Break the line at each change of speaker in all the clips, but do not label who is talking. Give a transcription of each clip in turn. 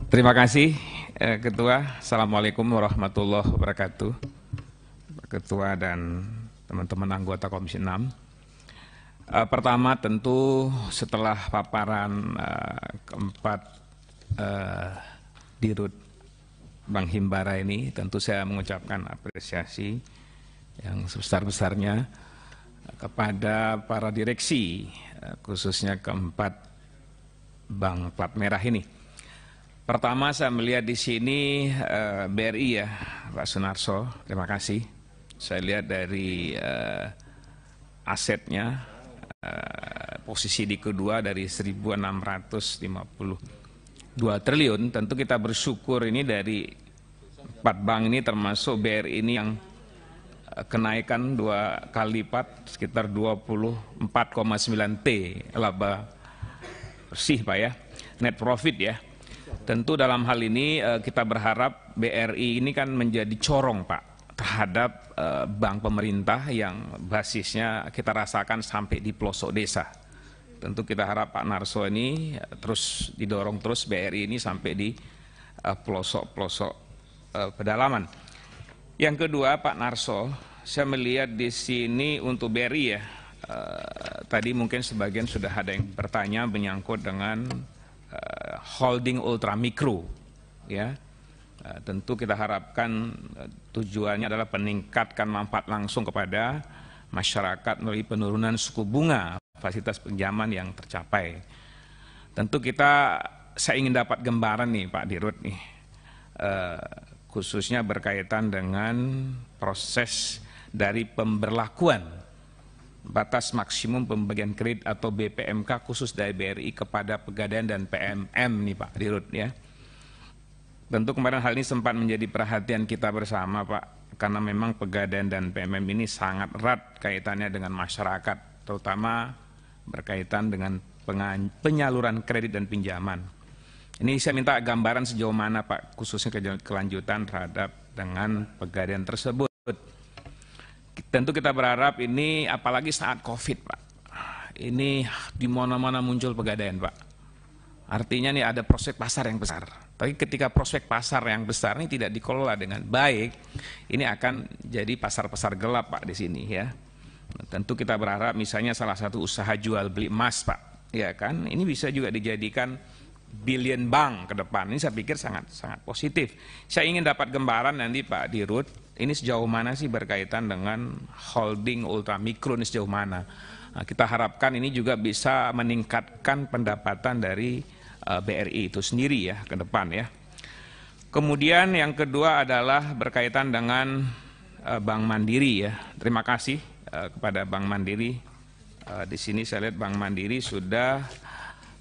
Terima kasih Ketua. Assalamualaikum warahmatullahi wabarakatuh. Pak Ketua dan teman-teman anggota Komisi 6. Pertama tentu setelah paparan keempat Dirut Bank Himbara ini, tentu saya mengucapkan apresiasi yang sebesar-besarnya kepada para direksi, khususnya keempat Bank Plat Merah ini. Pertama saya melihat di sini BRI ya, Pak Sunarso, terima kasih. Saya lihat dari asetnya, posisi di kedua dari 1.652 triliun. Tentu kita bersyukur ini dari 4 bank ini termasuk BRI ini yang kenaikan 2 kali lipat sekitar 24,9 T laba bersih Pak ya, net profit ya. Tentu dalam hal ini kita berharap BRI ini kan menjadi corong Pak terhadap bank pemerintah yang basisnya kita rasakan sampai di pelosok desa. Tentu kita harap Pak Narso ini terus didorong terus BRI ini sampai di pelosok-pelosok pedalaman. Yang kedua Pak Narso, saya melihat di sini untuk BRI ya, tadi mungkin sebagian sudah ada yang bertanya menyangkut dengan holding ultra mikro ya, tentu kita harapkan tujuannya adalah meningkatkan manfaat langsung kepada masyarakat melalui penurunan suku bunga fasilitas pinjaman yang tercapai. Tentu saya ingin dapat gambaran nih Pak Dirut nih, khususnya berkaitan dengan proses dari pemberlakuan batas maksimum pembagian kredit atau BPMK khusus dari BRI kepada Pegadaian dan PMM nih Pak Dirut ya. Tentu kemarin hal ini sempat menjadi perhatian kita bersama Pak, karena memang Pegadaian dan PMM ini sangat erat kaitannya dengan masyarakat, terutama berkaitan dengan penyaluran kredit dan pinjaman. Ini saya minta gambaran sejauh mana Pak, khususnya kelanjutan terhadap dengan Pegadaian tersebut. Tentu kita berharap ini apalagi saat COVID Pak, ini di mana-mana muncul Pegadaian Pak. Artinya nih ada prospek pasar yang besar. Tapi ketika prospek pasar yang besar ini tidak dikelola dengan baik, ini akan jadi pasar-pasar gelap Pak di sini ya. Tentu kita berharap misalnya salah satu usaha jual beli emas Pak, ya kan, ini bisa juga dijadikan billion bank ke depan. Ini saya pikir sangat positif. Saya ingin dapat gambaran nanti Pak Dirut, ini sejauh mana sih berkaitan dengan holding ultra mikro ini sejauh mana. Nah, kita harapkan ini juga bisa meningkatkan pendapatan dari BRI itu sendiri ya ke depan ya. Kemudian yang kedua adalah berkaitan dengan Bank Mandiri ya. Terima kasih kepada Bank Mandiri. Di sini saya lihat Bank Mandiri sudah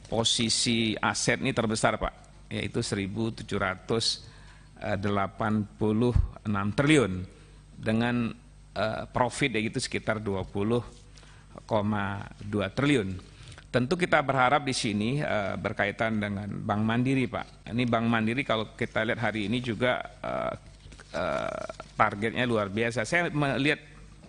posisi aset ini terbesar Pak, yaitu 1.786 triliun dengan profit yaitu sekitar 20,2 triliun. Tentu kita berharap di sini berkaitan dengan Bank Mandiri Pak. Ini Bank Mandiri kalau kita lihat hari ini juga targetnya luar biasa. Saya melihat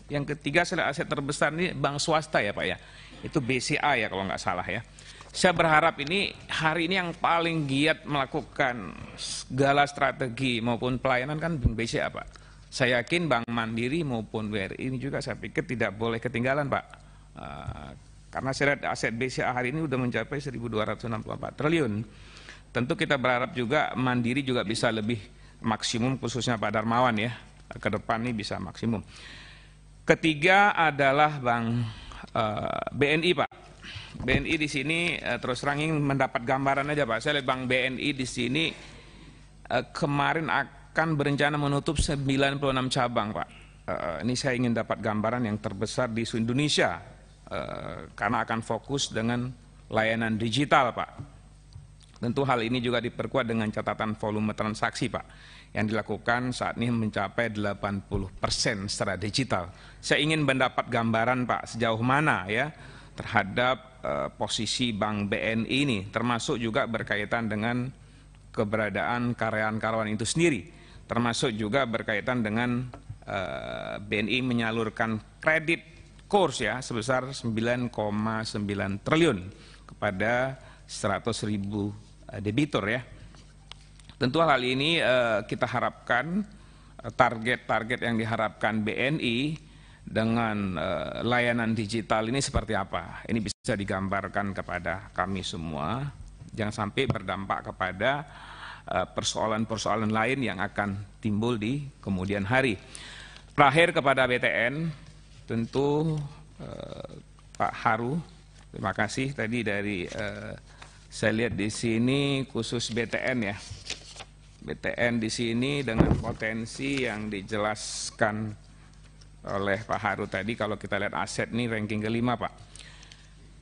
yang ketiga adalah aset terbesar ini bank swasta ya Pak ya. Itu BCA ya kalau nggak salah ya. Saya berharap ini hari ini yang paling giat melakukan segala strategi maupun pelayanan kan BCA Pak. Saya yakin Bank Mandiri maupun BRI ini juga saya pikir tidak boleh ketinggalan Pak. Karena saya lihat aset BCA hari ini sudah mencapai 1.264 triliun. Tentu kita berharap juga Mandiri juga bisa lebih maksimum, khususnya Pak Darmawan ya. Ke depan ini bisa maksimum. Ketiga adalah Bank BNI Pak. BNI di sini terus terang ingin mendapat gambaran aja Pak. Saya lihat Bank BNI di sini kemarin akan berencana menutup 96 cabang Pak. Ini saya ingin dapat gambaran yang terbesar di seluruh Indonesia karena akan fokus dengan layanan digital Pak. Tentu hal ini juga diperkuat dengan catatan volume transaksi Pak yang dilakukan saat ini mencapai 80% secara digital. Saya ingin mendapat gambaran Pak sejauh mana ya terhadap posisi Bank BNI ini, termasuk juga berkaitan dengan keberadaan karyawan-karyawan itu sendiri, termasuk juga berkaitan dengan BNI menyalurkan kredit kurs ya sebesar 9,9 triliun kepada 100.000 debitur ya. Tentu hal ini kita harapkan target-target yang diharapkan BNI dengan layanan digital ini seperti apa. Ini bisa digambarkan kepada kami semua, jangan sampai berdampak kepada persoalan-persoalan lain yang akan timbul di kemudian hari. Terakhir kepada BTN, tentu Pak Haru, terima kasih tadi dari saya lihat di sini khusus BTN ya. BTN di sini dengan potensi yang dijelaskan oleh Pak Haru tadi, kalau kita lihat aset ini ranking kelima Pak.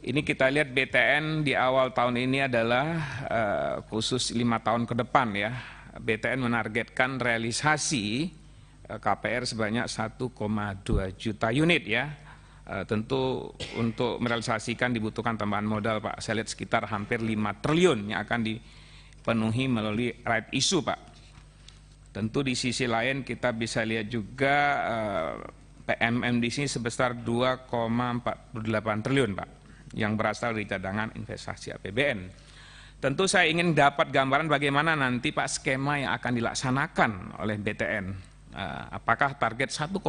Ini kita lihat BTN di awal tahun ini adalah khusus 5 tahun ke depan ya. BTN menargetkan realisasi KPR sebanyak 1,2 juta unit ya. Tentu untuk merealisasikan dibutuhkan tambahan modal Pak. Saya lihat sekitar hampir 5 triliun yang akan dipenuhi melalui right issue Pak. Tentu di sisi lain kita bisa lihat juga PMM di sini sebesar 2,48 triliun Pak, yang berasal dari cadangan investasi APBN. Tentu saya ingin dapat gambaran bagaimana nanti Pak skema yang akan dilaksanakan oleh BTN. Apakah target 1,32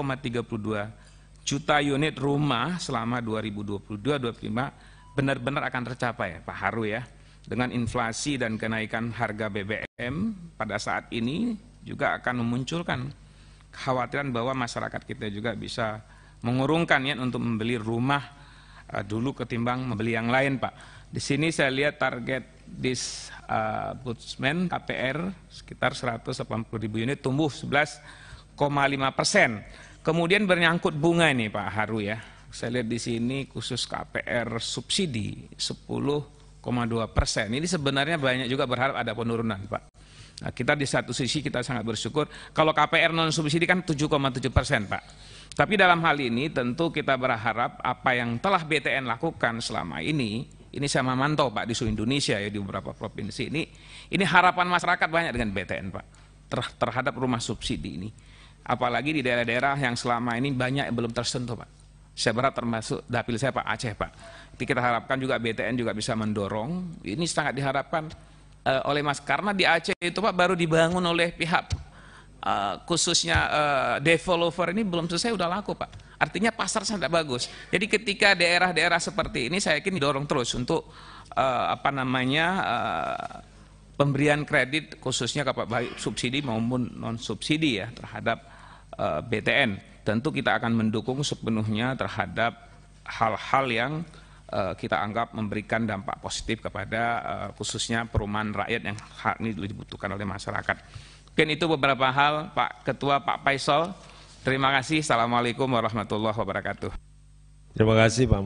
juta unit rumah selama 2022-2025 benar-benar akan tercapai Pak Haru ya. Dengan inflasi dan kenaikan harga BBM pada saat ini juga akan memunculkan kekhawatiran bahwa masyarakat kita juga bisa mengurungkan ya untuk membeli rumah dulu ketimbang membeli yang lain Pak. Di sini saya lihat target disbursement KPR sekitar 180.000 unit, tumbuh 11,5%. Kemudian bernyangkut bunga ini Pak Haru ya. Saya lihat di sini khusus KPR subsidi 10,2%. Ini sebenarnya banyak juga berharap ada penurunan Pak. Nah, kita di satu sisi kita sangat bersyukur. Kalau KPR non subsidi kan 7,7% Pak. Tapi dalam hal ini tentu kita berharap apa yang telah BTN lakukan selama ini saya memantau Pak di seluruh Indonesia ya, di beberapa provinsi ini harapan masyarakat banyak dengan BTN Pak terhadap rumah subsidi ini. Apalagi di daerah-daerah yang selama ini banyak yang belum tersentuh Pak. Saya berharap termasuk dapil saya Pak Aceh Pak. Jadi kita harapkan juga BTN juga bisa mendorong. Ini sangat diharapkan oleh Mas, karena di Aceh itu Pak baru dibangun oleh pihak khususnya developer ini belum selesai udah laku Pak. Artinya pasar sangat bagus. Jadi ketika daerah-daerah seperti ini saya yakin didorong terus untuk pemberian kredit khususnya baik subsidi maupun non subsidi ya terhadap BTN. Tentu kita akan mendukung sepenuhnya terhadap hal-hal yang kita anggap memberikan dampak positif kepada khususnya perumahan rakyat yang hal ini dibutuhkan oleh masyarakat. Mungkin itu beberapa hal Pak Ketua, Pak Faisal. Terima kasih. Assalamualaikum warahmatullahi wabarakatuh.
Terima kasih Pak